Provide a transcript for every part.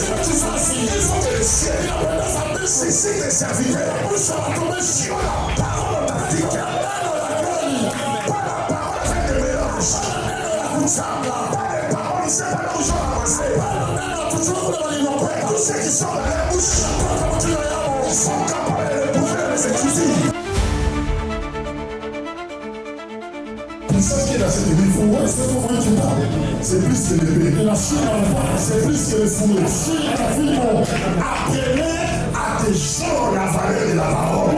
Il faut que le ciel cesse de servir. Nous sommes tombés sur la parole pratique. Par la parole avec des mélanges. Par les paroles, c'est pas là où je vais avancer. Tous ceux qui sont dans la bouche, ils sont capables de pouvoir les exécuter. Ce qui est dans cette église, c'est plus que l'épée. C'est plus que le fourreau. Apprenez à déchirer la valeur de la parole.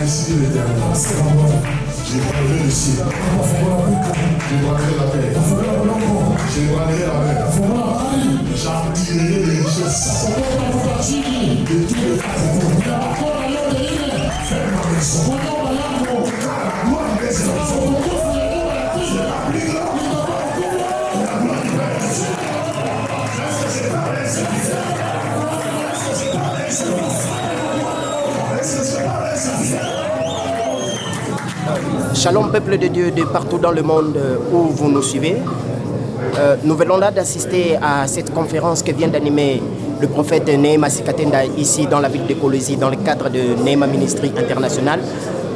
Ainsi l'Éternel, j'ai parlé le ciel, j'ai parlé la paix, j'ai parlé la mer, j'attirerai les richesses de tous les carrefours. Fais ma maison, car la gloire des hommes, je l'applique là, la gloire du Père. Est-ce que c'est pas vrai, c'est différent? Est-ce que c'est pas vrai, c'est différent? Est-ce que c'est pas vrai, c'est différent? Shalom peuple de Dieu de partout dans le monde où vous nous suivez. Nous venons là d'assister à cette conférence que vient d'animer le prophète Nehema Sikatenda ici dans la ville de Kolwezi dans le cadre de Nehema Ministry International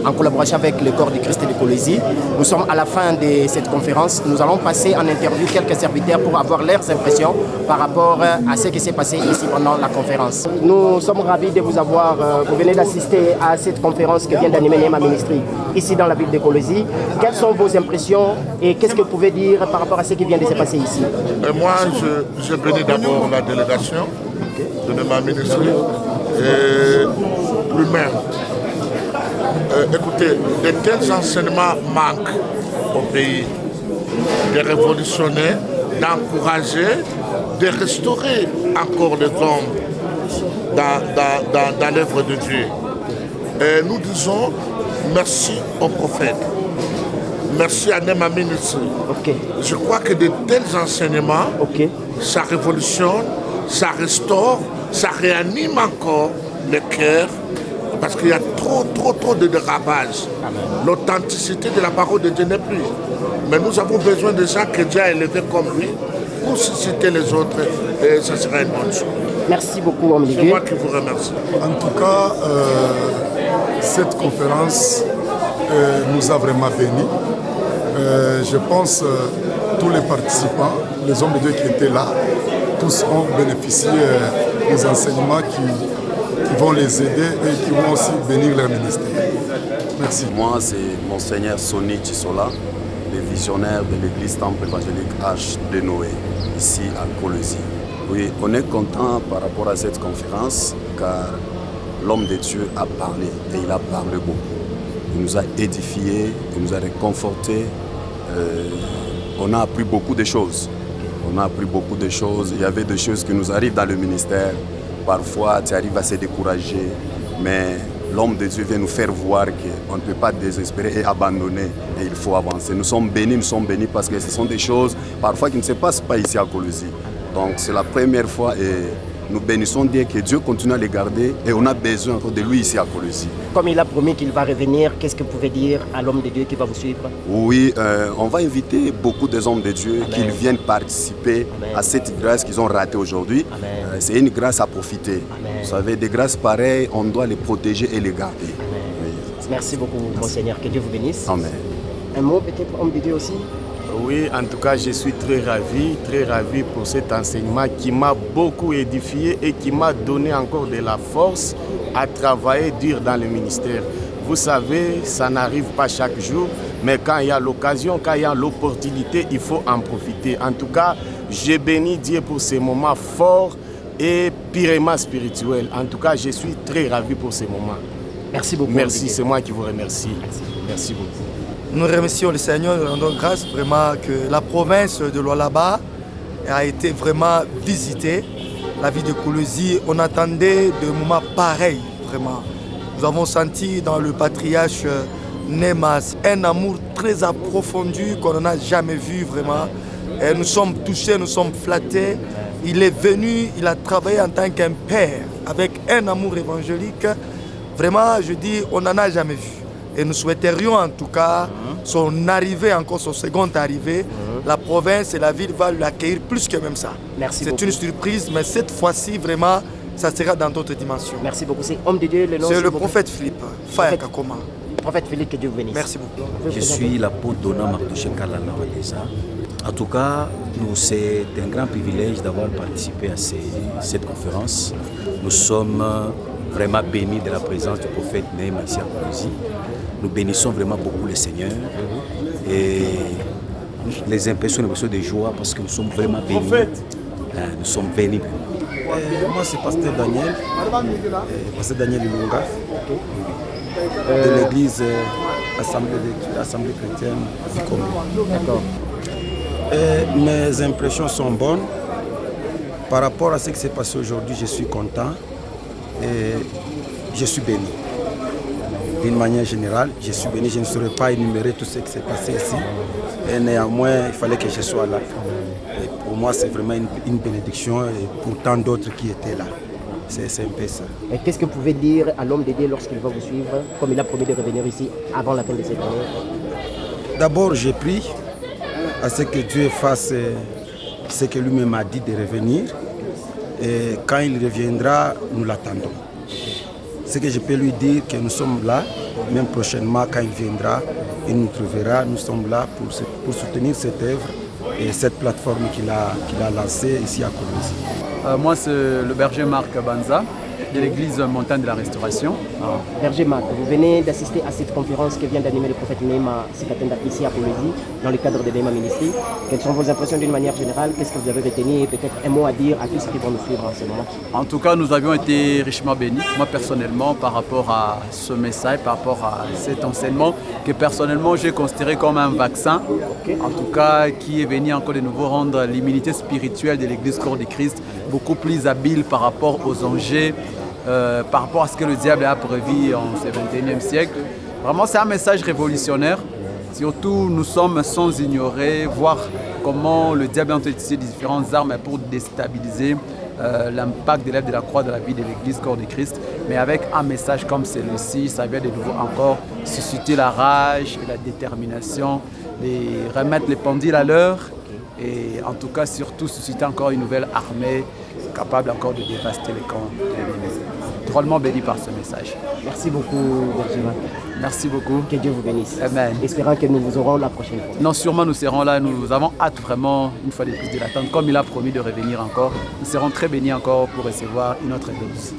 en collaboration avec le corps du Christ de Kolwezi. Nous sommes à la fin de cette conférence. Nous allons passer en interview quelques serviteurs pour avoir leurs impressions par rapport à ce qui s'est passé ici pendant la conférence. Nous sommes ravis de vous avoir. Vous venez d'assister à cette conférence que vient d'animer Nehema Ministry ici dans la ville de Kolwezi. Quelles sont vos impressions et qu'est-ce que vous pouvez dire par rapport à ce qui vient de se passer ici? Moi, je bénis d'abord la délégation de Nehema Ministry et lui-même. Écoutez, de tels enseignements manquent au pays, de révolutionner, d'encourager, de restaurer encore les hommes dans l'œuvre de Dieu. Et nous disons merci au prophète, merci à Nehema Ministry. Je crois que de tels enseignements, ça révolutionne, ça restaure, ça réanime encore le cœur. Parce qu'il y a trop de dérapage. L'authenticité de la parole de Dieu n'est plus. Mais nous avons besoin de gens que Dieu a élevés comme lui pour susciter les autres et ce sera une bonne chose. Merci beaucoup, homme de Dieu. C'est moi qui vous remercie. En tout cas, cette conférence nous a vraiment bénis. Je pense tous les participants, les hommes de Dieu qui étaient là, tous ont bénéficié des enseignements qui vont les aider et qui vont aussi bénir leur ministère. Merci. Moi, c'est Monseigneur Sonny Chisola, le visionnaire de l'église Temple évangélique H de Noé, ici à Kolwezi. Oui, on est content par rapport à cette conférence car l'homme de Dieu a parlé et il a parlé beaucoup. Il nous a édifiés, il nous a réconfortés. On a appris beaucoup de choses. On a appris beaucoup de choses. Il y avait des choses qui nous arrivent dans le ministère. Parfois, tu arrives à se décourager, mais l'homme de Dieu vient nous faire voir qu'on ne peut pas désespérer et abandonner, et il faut avancer. Nous sommes bénis parce que ce sont des choses parfois qui ne se passent pas ici à Kolwezi. Donc c'est la première fois et nous bénissons Dieu que Dieu continue à les garder et on a besoin encore de lui ici à Kolwezi. Comme il a promis qu'il va revenir, qu'est-ce que vous pouvez dire à l'homme de Dieu qui va vous suivre? Oui, on va inviter beaucoup des hommes de Dieu qu'ils viennent participer à cette grâce qu'ils ont ratée aujourd'hui. C'est une grâce à profiter. Vous savez, des grâces pareilles, on doit les protéger et les garder. Oui. Merci beaucoup, Monseigneur. Que Dieu vous bénisse. Amen. Un mot peut-être, homme de Dieu aussi? Oui, en tout cas, je suis très ravi pour cet enseignement qui m'a beaucoup édifié et qui m'a donné encore de la force à travailler dur dans le ministère. Vous savez, ça n'arrive pas chaque jour, mais quand il y a l'occasion, quand il y a l'opportunité, il faut en profiter. En tout cas, je bénis Dieu pour ces moments forts et purement spirituels. En tout cas, je suis très ravi pour ces moments. Merci beaucoup. Merci, c'est moi qui vous remercie. Merci beaucoup. Nous remercions le Seigneur, nous rendons grâce vraiment que la province de Lualaba a été vraiment visitée. La ville de Kolwezi, on attendait des moments pareils, vraiment. Nous avons senti dans le patriarche Nemas un amour très approfondi qu'on n'a jamais vu vraiment. Et nous sommes touchés, nous sommes flattés. Il est venu, il a travaillé en tant qu'un père avec un amour évangélique. Vraiment, je dis, on n'en a jamais vu. Et nous souhaiterions en tout cas son arrivée, encore son seconde arrivée. La province et la ville vont l'accueillir plus que même ça. C'est une surprise, mais cette fois-ci, vraiment, ça sera dans d'autres dimensions. Merci beaucoup. C'est homme de Dieu, le nom. C'est le prophète Philippe, Faya Kakoma. Prophète Philippe, que Dieu vous bénisse. Merci beaucoup. Je suis l'apôtre Dona Martouché Kalala Wadeza. En tout cas, c'est un grand privilège d'avoir participé à cette conférence. Nous sommes vraiment bénis de la présence du prophète Néma ici à Kolosi. Nous bénissons vraiment beaucoup le Seigneur. Et les impressions de joie parce que nous sommes vraiment bénis. Nous sommes bénis. Moi, c'est Pasteur Daniel. Pasteur Daniel Ilunga. De l'église Assemblée chrétienne du Congo. D'accord. Mes impressions sont bonnes. Par rapport à ce qui s'est passé aujourd'hui, je suis content et je suis béni. D'une manière générale, je suis béni. Je ne saurais pas énumérer tout ce qui s'est passé ici. Et néanmoins, il fallait que je sois là. Et pour moi, c'est vraiment une bénédiction et pour tant d'autres qui étaient là. C'est un peu ça. Et qu'est-ce que vous pouvez dire à l'homme de Dieu lorsqu'il va vous suivre, comme il a promis de revenir ici avant la fin de cette année? D'abord, j'ai prié à ce que Dieu fasse ce que lui-même a dit de revenir. Et quand il reviendra, nous l'attendons. Ce que je peux lui dire, que nous sommes là, même prochainement quand il viendra, il nous trouvera, nous sommes là pour soutenir cette œuvre et cette plateforme qu'il a lancée ici à Kolosi. Moi, c'est le berger Marc Banza de l'église Montagne de la Restauration. Berger Marc, vous venez d'assister à cette conférence que vient d'animer le prophète Néma Sikatenda ici à Kolosi, dans le cadre de Néma Ministry. Quelles sont vos impressions d'une manière générale? Qu'est-ce que vous avez retenu et peut-être un mot à dire à tous ceux qui vont nous suivre en ce moment? En tout cas, nous avions été richement bénis, moi personnellement, par rapport à ce message, par rapport à cet enseignement que personnellement j'ai considéré comme un vaccin, en tout cas qui est venu encore de nouveau rendre l'immunité spirituelle de l'église corps de Christ beaucoup plus habile par rapport aux enjeux, par rapport à ce que le diable a prévu en ce 21e siècle. Vraiment, c'est un message révolutionnaire. Surtout, nous sommes sans ignorer, voir comment le diable a utilisé différentes armes pour déstabiliser l'impact de l'œuvre de la croix dans la vie de l'église corps de Christ. Mais avec un message comme celui-ci, ça vient de nouveau encore susciter la rage et la détermination, de remettre les pendules à l'heure et en tout cas surtout susciter encore une nouvelle armée capable encore de dévaster les camps de l'ennemi. Drôlement béni par ce message. Merci beaucoup, Berger Marc. Merci beaucoup. Que Dieu vous bénisse. Amen. Espérant que nous vous aurons la prochaine fois. Non, sûrement nous serons là. Nous avons hâte vraiment, une fois de plus, de l'attendre. Comme il a promis de revenir encore, nous serons très bénis encore pour recevoir une autre dose.